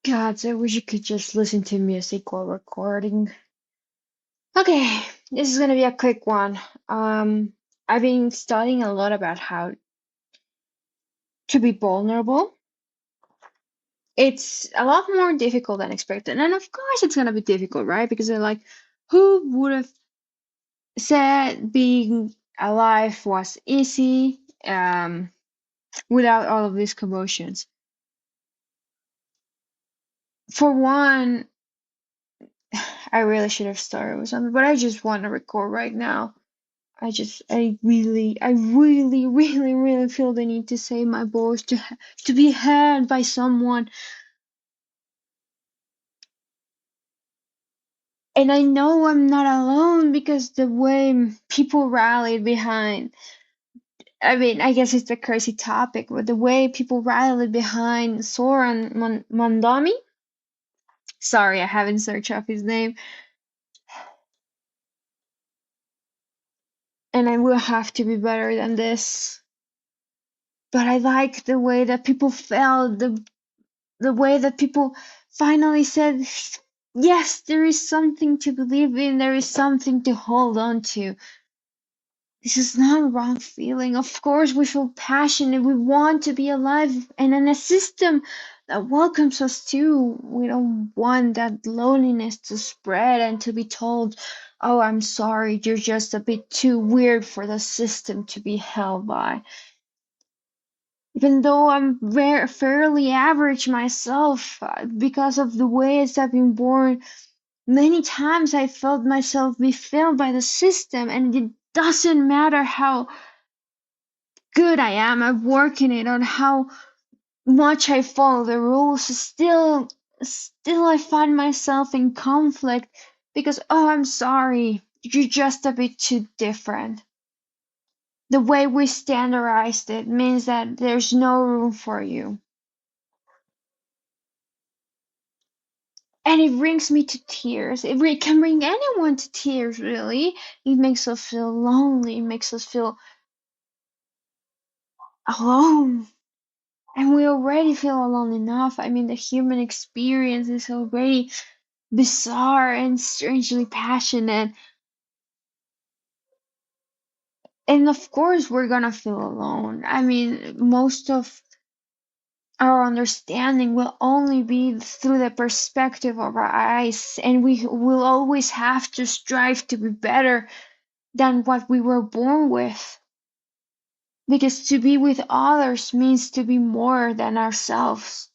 God, I wish you could just listen to music while recording. Okay, this is gonna be a quick one. I've been studying a lot about how to be vulnerable. It's a lot more difficult than expected, and of course it's gonna be difficult, right? Because they're like, who would have said being alive was easy, without all of these commotions? For one, I really should have started with something, but I just want to record right now. I really feel the need to say my voice to be heard by someone. And I know I'm not alone because the way people rallied behind, I mean, I guess it's a crazy topic, but the way people rallied behind Soran Mondami, sorry, I haven't searched up his name, and I will have to be better than this. But I like the way that people felt, the way that people finally said, yes, there is something to believe in, there is something to hold on to. This is not a wrong feeling. Of course, we feel passionate, we want to be alive, and in a system that welcomes us too. We don't want that loneliness to spread and to be told, oh, I'm sorry, you're just a bit too weird for the system to be held by. Even though I'm fairly average myself, because of the ways I've been born, many times I felt myself be failed by the system, and it doesn't matter how good I am at working it or how much I follow the rules, still I find myself in conflict because, oh, I'm sorry, you're just a bit too different. The way we standardized it means that there's no room for you. And it brings me to tears. It can bring anyone to tears, really. It makes us feel lonely. It makes us feel alone. And we already feel alone enough. I mean, the human experience is already bizarre and strangely passionate. And of course, we're gonna feel alone. I mean, most of our understanding will only be through the perspective of our eyes, and we will always have to strive to be better than what we were born with. Because to be with others means to be more than ourselves.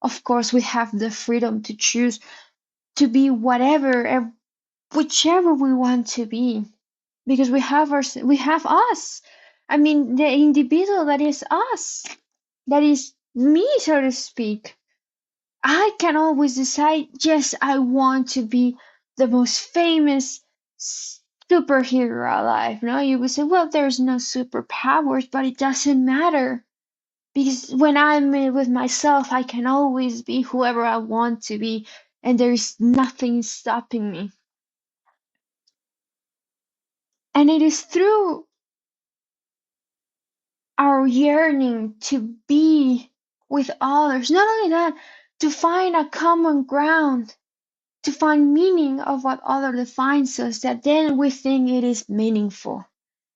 Of course, we have the freedom to choose to be whatever, whichever we want to be, because we have us. I mean, the individual that is us, that is me, so to speak. I can always decide, yes, I want to be the most famous superhero alive. No, you would say, well, there's no superpowers, but it doesn't matter. Because when I'm with myself, I can always be whoever I want to be, and there's nothing stopping me. And it is through our yearning to be with others, not only that, to find a common ground, to find meaning of what other defines us, that then we think it is meaningful.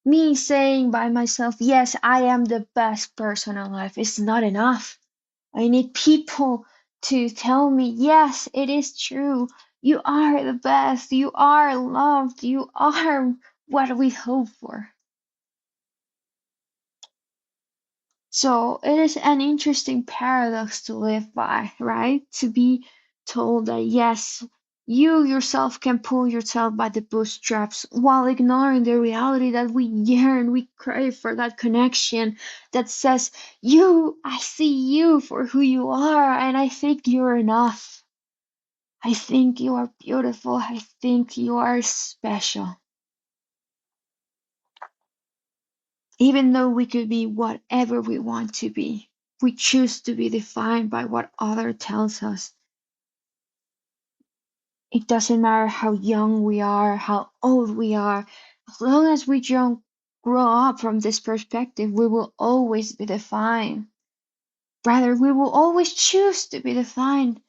Me saying by myself, yes, I am the best person alive is not enough. I need people to tell me, yes, it is true. You are the best. You are loved. You are what we hope for. So it is an interesting paradox to live by, right? To be told that yes, you yourself can pull yourself by the bootstraps while ignoring the reality that we yearn, we crave for that connection that says, you, I see you for who you are, and I think you're enough. I think you are beautiful. I think you are special. Even though we could be whatever we want to be, we choose to be defined by what other tells us. It doesn't matter how young we are, how old we are, as long as we don't grow up from this perspective, we will always be defined. Rather, we will always choose to be defined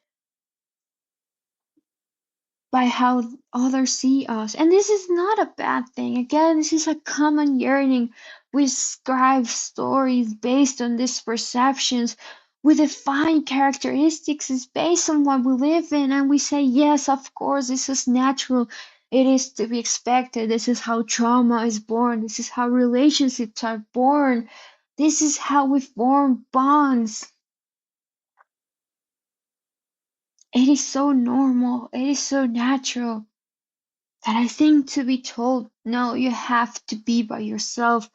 by how others see us. And this is not a bad thing. Again, this is a common yearning. We scribe stories based on these perceptions. We define characteristics is based on what we live in, and we say, yes, of course, this is natural. It is to be expected. This is how trauma is born. This is how relationships are born. This is how we form bonds. It is so normal. It is so natural. And I think to be told, no, you have to be by yourself.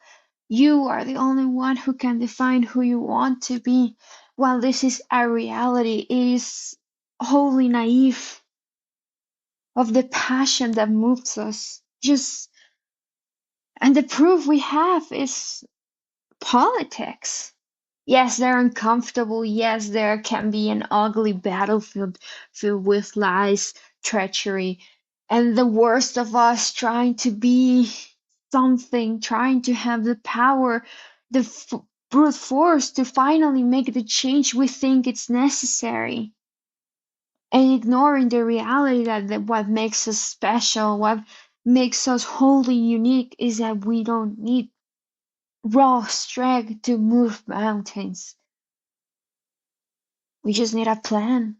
You are the only one who can define who you want to be. While this is a reality, it is wholly naive of the passion that moves us. Just, and the proof we have is politics. Yes, they're uncomfortable. Yes, there can be an ugly battlefield filled with lies, treachery, and the worst of us trying to be something, trying to have the power, the brute force to finally make the change we think it's necessary, and ignoring the reality that what makes us special, what makes us wholly unique, is that we don't need raw strength to move mountains. We just need a plan.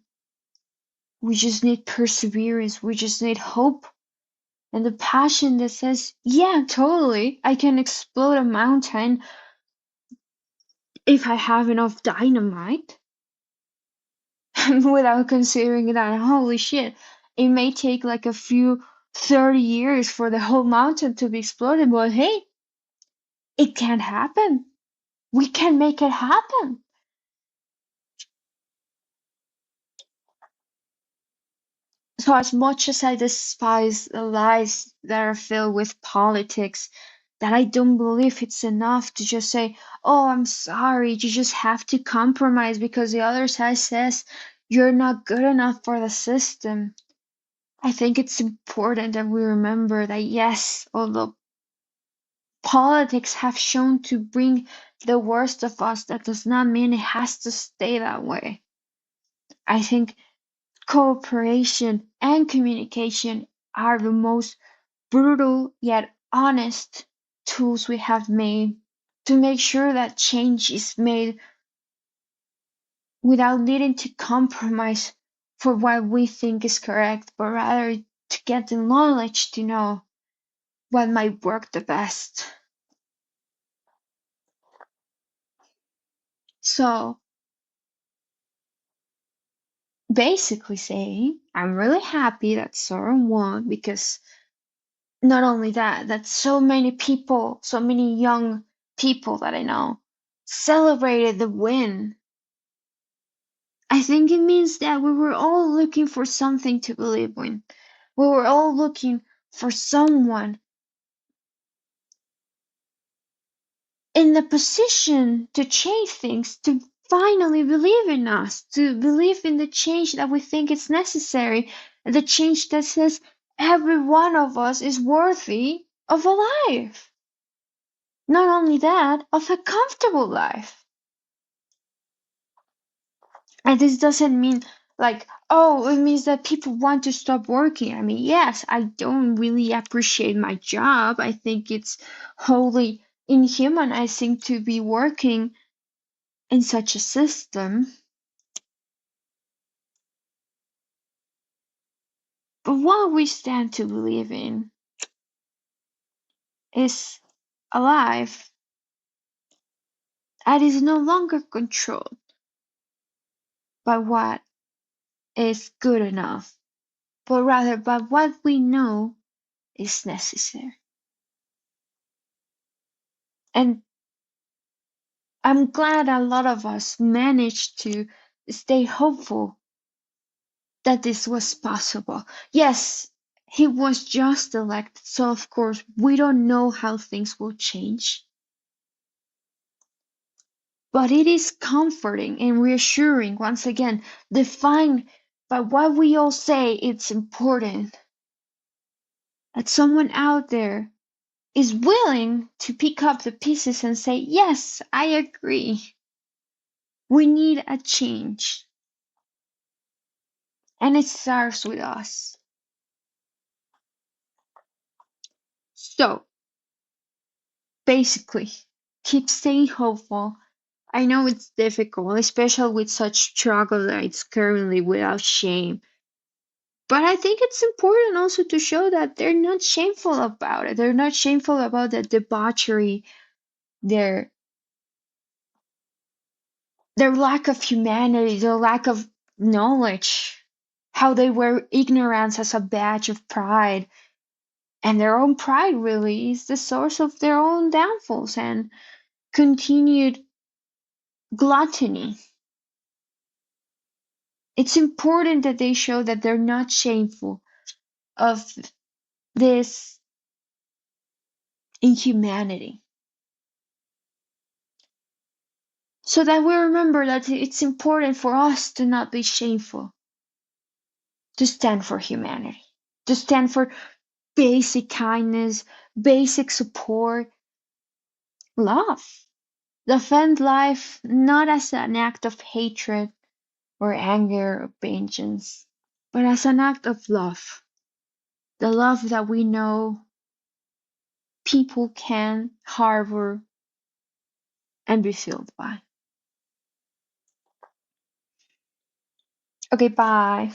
We just need perseverance. We just need hope. And the passion that says, yeah, totally, I can explode a mountain if I have enough dynamite. Without considering that, holy shit, it may take like a few 30 years for the whole mountain to be exploded, but hey, it can happen. We can make it happen. So as much as I despise the lies that are filled with politics, that I don't believe it's enough to just say, oh, I'm sorry, you just have to compromise because the other side says you're not good enough for the system. I think it's important that we remember that yes, although politics have shown to bring the worst of us, that does not mean it has to stay that way. I think cooperation and communication are the most brutal yet honest tools we have made to make sure that change is made without needing to compromise for what we think is correct, but rather to get the knowledge to know what might work the best. So basically saying, I'm really happy that Soren won because not only that, that so many people, so many young people that I know celebrated the win. I think it means that we were all looking for something to believe in. We were all looking for someone in the position to change things, to finally believe in us, to believe in the change that we think is necessary, the change that says every one of us is worthy of a life. Not only that, of a comfortable life. And this doesn't mean like, oh, it means that people want to stop working. I mean, yes, I don't really appreciate my job. I think it's wholly inhumanizing to be working in such a system. But what we stand to believe in is a life that is no longer controlled by what is good enough, but rather by what we know is necessary. And I'm glad a lot of us managed to stay hopeful that this was possible. Yes, he was just elected, so of course we don't know how things will change. But it is comforting and reassuring, once again, defined by what we all say it's important, that someone out there is willing to pick up the pieces and say, yes, I agree. We need a change. And it starts with us. So, basically, keep staying hopeful. I know it's difficult, especially with such troglodytes currently without shame. But I think it's important also to show that they're not shameful about it. They're not shameful about the debauchery, their their lack of humanity, their lack of knowledge, how they wear ignorance as a badge of pride. And their own pride really is the source of their own downfalls and continued gluttony. It's important that they show that they're not shameful of this inhumanity. So that we remember that it's important for us to not be shameful, to stand for humanity, to stand for basic kindness, basic support, love. Defend life not as an act of hatred or anger or vengeance, but as an act of love. The love that we know people can harbor and be filled by. Okay, bye.